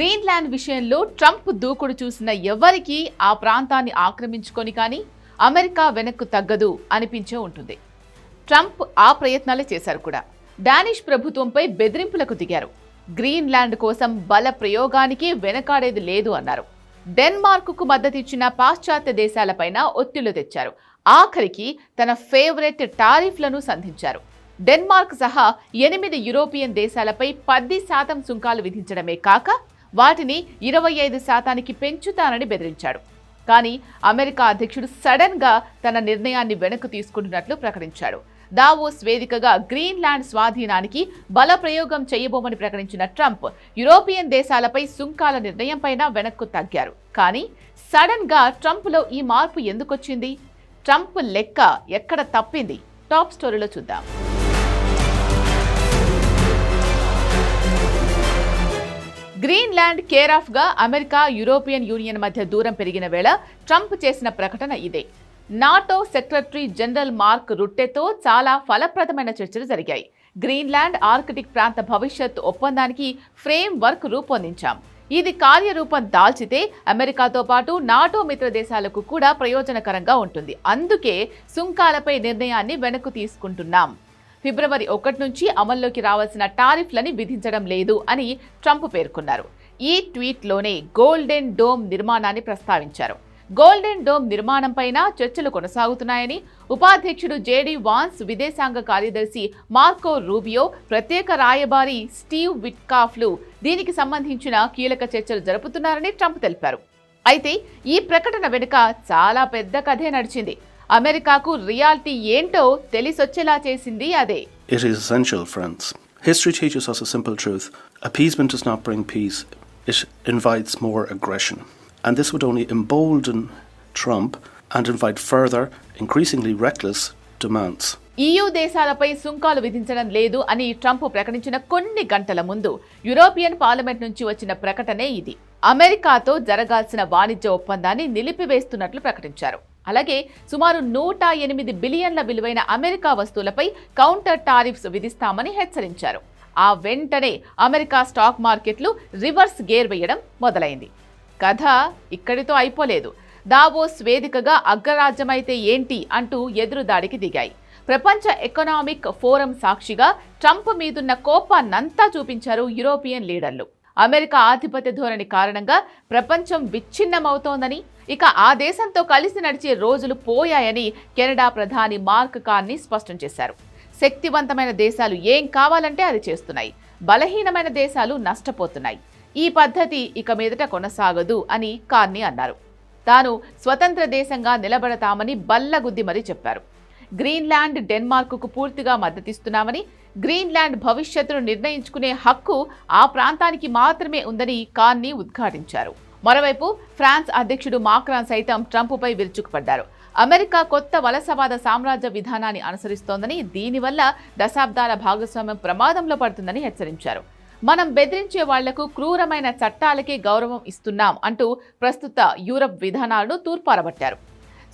Greenland విషయంలో Trump దూకుడు చూసిన ఎవరికీ ఆ ప్రాంతాన్ని ఆక్రమించుకొని కానీ అమెరికా వెనక్కు తగ్గదు అనిపించే ఉంటుంది. ట్రంప్ ఆ ప్రయత్నాలే చేశారు కూడా. డానిష్ ప్రభుత్వంపై బెదిరింపులకు దిగారు. గ్రీన్లాండ్ కోసం బల ప్రయోగానికి వెనకాడేది లేదు అన్నారు. డెన్మార్క్కు మద్దతిచ్చిన పాశ్చాత్య దేశాలపైన ఒత్తిళ్లు తెచ్చారు. ఆఖరికి తన ఫేవరెట్ టారిఫ్లను సంధించారు. డెన్మార్క్ సహా 8 యూరోపియన్ దేశాలపై 10% సుంకాలు విధించడమే కాక వాటిని 25%కి పెంచుతానని బెదిరించాడు. కానీ అమెరికా అధ్యక్షుడు సడన్ గా తన నిర్ణయాన్ని వెనక్కు తీసుకుంటున్నట్లు ప్రకటించాడు. దావోస్ వేదికగా గ్రీన్లాండ్ స్వాధీనానికి బల ప్రయోగం చేయబోమని ప్రకటించిన ట్రంప్ యూరోపియన్ దేశాలపై సుంకాల నిర్ణయంపైన వెనక్కు తగ్గారు. కానీ సడన్ గా ట్రంప్లో ఈ మార్పు ఎందుకొచ్చింది? ట్రంప్ లెక్క ఎక్కడ తప్పింది? టాప్ స్టోరీలో చూద్దాం. గ్రీన్లాండ్ కేర్ ఆఫ్ గా అమెరికా యూరోపియన్ యూనియన్ మధ్య దూరం పెరిగిన వేళ ట్రంప్ చేసిన ప్రకటన ఇదే. నాటో సెక్రటరీ జనరల్ మార్క్ రుట్టెతో చాలా ఫలప్రదమైన చర్చలు జరిగాయి. గ్రీన్లాండ్ ఆర్కిటిక్ ప్రాంత భవిష్యత్ ఒప్పందానికి ఫ్రేమ్ వర్క్ రూపొందించాం. ఇది కార్యరూపం దాల్చితే అమెరికాతో పాటు నాటో మిత్ర దేశాలకు కూడా ప్రయోజనకరంగా ఉంటుంది. అందుకే సుంకాలపై నిర్ణయాన్ని వెనక్కు తీసుకుంటున్నాం. ఫిబ్రవరి 1 నుంచి అమల్లోకి రావాల్సిన టారిఫ్లని విధించడం లేదు అని ట్రంప్ పేర్కొన్నారు. ఈ ట్వీట్లోనే గోల్డెన్ డోమ్ నిర్మాణాన్ని ప్రస్తావించారు. గోల్డెన్ డోమ్ నిర్మాణంపైన చర్చలు కొనసాగుతున్నాయని ఉపాధ్యక్షుడు జేడీ వాన్స్, విదేశాంగ కార్యదర్శి మార్కో రూబియో, ప్రత్యేక రాయబారి స్టీవ్ విట్కాఫ్లు దీనికి సంబంధించిన కీలక చర్చలు జరుపుతున్నారని ట్రంప్ తెలిపారు. అయితే ఈ ప్రకటన వెనుక చాలా పెద్ద కథే నడిచింది. అమెరికాకు రియాలిటీ ఏంటో తెలిసొచ్చేలా చేసింది అదే. It is essential, friends. History teaches us a simple truth. Appeasement does not bring peace. It invites more aggression. And this would only embolden Trump and invite further, increasingly reckless demands. EU దేశాలపై సుంకాలు విధించడం లేదు అని Trump ప్రకటించిన కొన్ని గంటల ముందు European parliament నుంచి వచ్చిన ప్రకటనే ఇది. అమెరికాతో జరగాల్సిన వాణిజ్య ఒప్పందాన్ని నిలిపివేస్తున్నట్లు ప్రకటించారు. అలాగే సుమారు 108 బిలియన్ల విలువైన అమెరికా వస్తువులపై కౌంటర్ టారిఫ్స్ విధిస్తామని హెచ్చరించారు. ఆ వెంటనే అమెరికా స్టాక్ మార్కెట్లు రివర్స్ గేర్ వేయడం మొదలైంది. కథ ఇక్కడితో అయిపోలేదు. దావోస్ వేదికగా అగ్రరాజ్యమైతే ఏంటి అంటూ ఎదురుదాడికి దిగాయి. ప్రపంచ ఎకనామిక్ ఫోరం సాక్షిగా ట్రంప్ మీదున్న కోపాన్నంతా చూపించారు యూరోపియన్ లీడర్లు. అమెరికా ఆధిపత్య ధోరణి కారణంగా ప్రపంచం విచ్ఛిన్నమవుతోందని, ఇక ఆ దేశంతో కలిసి నడిచే రోజులు పోయాయని కెనడా ప్రధాని మార్క్ కార్నీ స్పష్టం చేశారు. శక్తివంతమైన దేశాలు ఏం కావాలంటే అది చేస్తున్నాయి, బలహీనమైన దేశాలు నష్టపోతున్నాయి. ఈ పద్ధతి ఇక మీదట కొనసాగదు అని కార్నీ అన్నారు. తాను స్వతంత్ర దేశంగా నిలబడతామని బల్లగుద్ది మరీ చెప్పారు. గ్రీన్లాండ్, డెన్మార్క్కు పూర్తిగా మద్దతిస్తున్నామని, గ్రీన్లాండ్ భవిష్యత్తును నిర్ణయించుకునే హక్కు ఆ ప్రాంతానికి మాత్రమే ఉందని కార్నీ ఉద్ఘాటించారు. మరోవైపు ఫ్రాన్స్ అధ్యక్షుడు మాక్రాన్ సైతం ట్రంప్పై విరుచుకుపడ్డారు. అమెరికా కొత్త వలసవాద సామ్రాజ్య విధానాన్ని అనుసరిస్తోందని, దీనివల్ల దశాబ్దాల భాగస్వామ్యం ప్రమాదంలో పడుతుందని హెచ్చరించారు. మనం బెదిరించే వాళ్లకు క్రూరమైన చట్టాలకే గౌరవం ఇస్తున్నాం అంటూ ప్రస్తుత యూరప్ విధానాలను తూర్పారబట్టారు.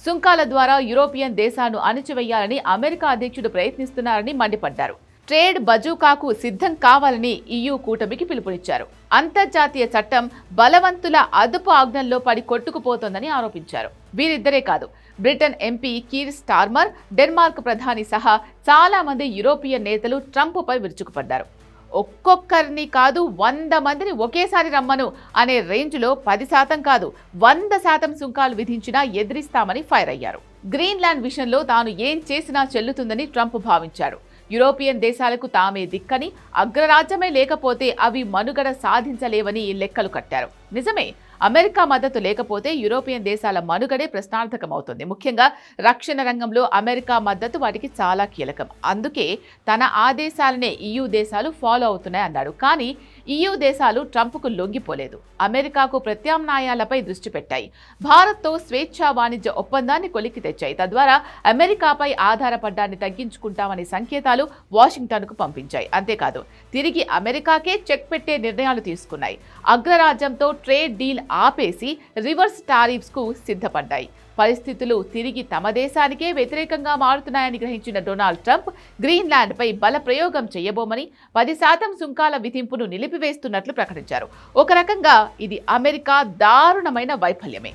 సుంకాల ద్వారా యూరోపియన్ దేశాలను అణిచివేయాలని అమెరికా అధ్యక్షుడు ప్రయత్నిస్తున్నారని మండిపడ్డారు. ట్రేడ్ బజూకాకు సిద్ధం కావాలని EU కూటమికి పిలుపునిచ్చారు. అంతర్జాతీయ చట్టం బలవంతుల అదుపు ఆజ్ఞల్లో పడి కొట్టుకుపోతోందని ఆరోపించారు. వీరిద్దరే కాదు, Britain MP Keir Starmer, Denmark ప్రధాని సహా చాలా మంది యూరోపియన్ నేతలు ట్రంప్పై విరుచుకుపడ్డారు. ఒక్కొక్కరిని కాదు 100 మందిని ఒకేసారి రమ్మను అనే రేంజ్లో 10% కాదు 100% సుంకాలు విధించినా ఎదిరిస్తామని ఫైర్ అయ్యారు. గ్రీన్లాండ్ విషయంలో తాను ఏం చేసినా చెల్లుతుందని ట్రంప్ భావించాడు. యూరోపియన్ దేశాలకు తామే దిక్కని, అగ్రరాజ్యమే లేకపోతే అవి మనుగడ సాధించలేవని లెక్కలు కట్టారు. నిజమే, అమెరికా మద్దతు లేకపోతే యూరోపియన్ దేశాల మనుగడే ప్రశ్నార్థకమవుతుంది. ముఖ్యంగా రక్షణ రంగంలో అమెరికా మద్దతు వాటికి చాలా కీలకం. అందుకే తన ఆదేశాలనే EU దేశాలు ఫాలో అవుతున్నాయన్నాడు. కానీ EU దేశాలు ట్రంప్కు లొంగిపోలేదు. అమెరికాకు ప్రత్యామ్నాయాలపై దృష్టి పెట్టాయి. భారత్తో స్వేచ్ఛా వాణిజ్య ఒప్పందాన్ని కొలిక్కి తెచ్చాయి. తద్వారా అమెరికాపై ఆధారపడ్డాన్ని తగ్గించుకుంటామనే సంకేతాలు వాషింగ్టన్కు పంపించాయి. అంతేకాదు, తిరిగి అమెరికాకే చెక్ పెట్టే నిర్ణయాలు తీసుకున్నాయి. అగ్రరాజ్యంతో ట్రేడ్ డీల్ ఆపేసి రివర్స్ టారిఫ్స్ కు సిద్ధపడ్డాయి. పరిస్థితులు తిరిగి తమ దేశానికే వ్యతిరేకంగా మారుతున్నాయని గ్రహించిన డొనాల్డ్ ట్రంప్ గ్రీన్లాండ్పై బల ప్రయోగం చేయబోమని 10% సుంకాల విధింపును నిలిపివేస్తున్నట్లు ప్రకటించారు. ఒక రకంగా ఇది అమెరికా దారుణమైన వైఫల్యమే.